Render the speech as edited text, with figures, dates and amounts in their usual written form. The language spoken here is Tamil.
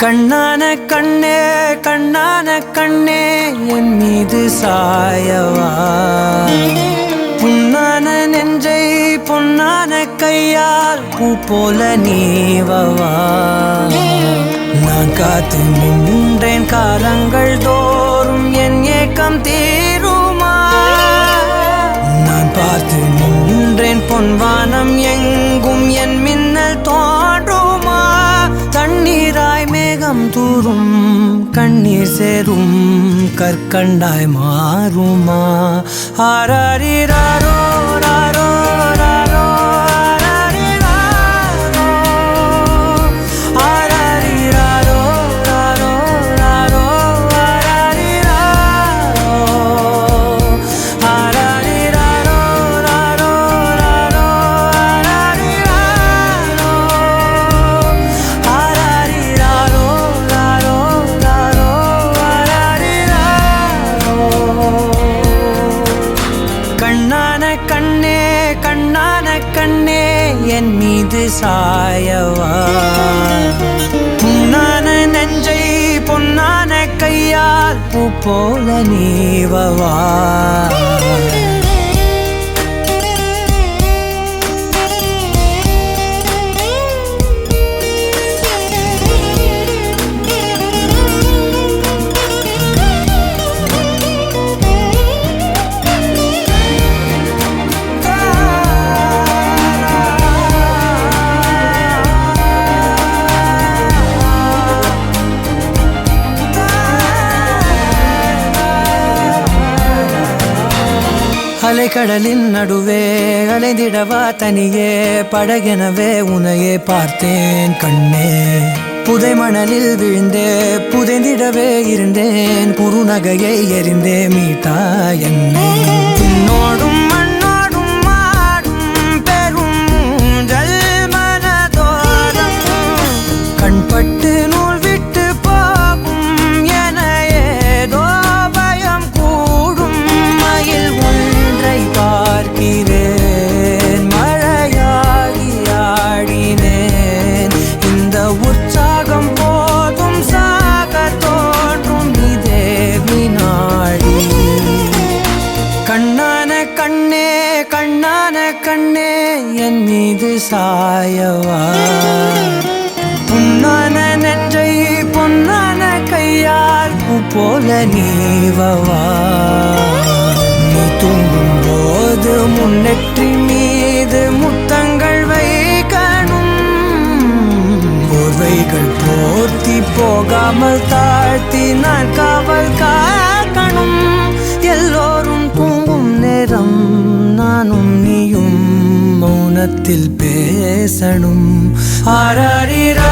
கண்ணான கண்ணே கண்ணான கண்ணே என் மீது சாயவா புண்ணான நெஞ்சை பொன்னான கையால் பூ போல நீவவா நான் காத்து நின்றேன் காலங்கள் தோறும் என் ஏக்கம் தீருமா நான் பார்த்து நின்றேன் பொன்வானம் எங்கும் என் மின்னல் தோன்றுமா தண்ணீராய் மேகம் தூரும் கண்ணீர் சேரும் கற்கண்டாய் மாறுமா ஆராரிராரோ ராரோ ராரோ ஆராரிராரோ ராரோ ராரோ ஆராரிராரோ ராரோ ராரோ கண்ணான கண்ணே கண்ணான கண்ணே என் மீது சாயவா புண்ணான நெஞ்சை பொன்னான கையால் பூ போல நீவவா அலைக்கடலின் நடுவே அலைந்திடவா தனியே படகெனவே உனையே பார்த்தேன் கண்ணே புதை மணலில் விழுந்தே புதைந்திடவே இருந்தேன் குறுநகையை எறிந்தே மீட்டா என்னை உன்னோடும் மண்ணோடும் மாடும் பெரும் ஊஞ்சல் மனதோரம் கண்பட்டு நூல் விட்டு போகும் என ஏதோ பயம் கூடும் மயில் பார்க்கிறேன் மழையாகி ஆடினேன் இந்த உற்சாகம் போதும் சாக தோன்றும் இதே வினாடி கண்ணான கண்ணே கண்ணான கண்ணே என் மீது சாயவா புண்ணான நெஞ்சை பொன்னான கையால் பூ போல நீவவா நீ தூங்கும் போது முன்னெற்றி மீது முத்தங்கள் வைக்கணும் போர்வைகள் போர்த்தி போகாமல் தாழ்த்தி நான் காவல் காக்கணும் எல்லோரும் தூங்கும் நேரம் நானும் நீயும் மௌனத்தில் பேசணும் ஆராரிரா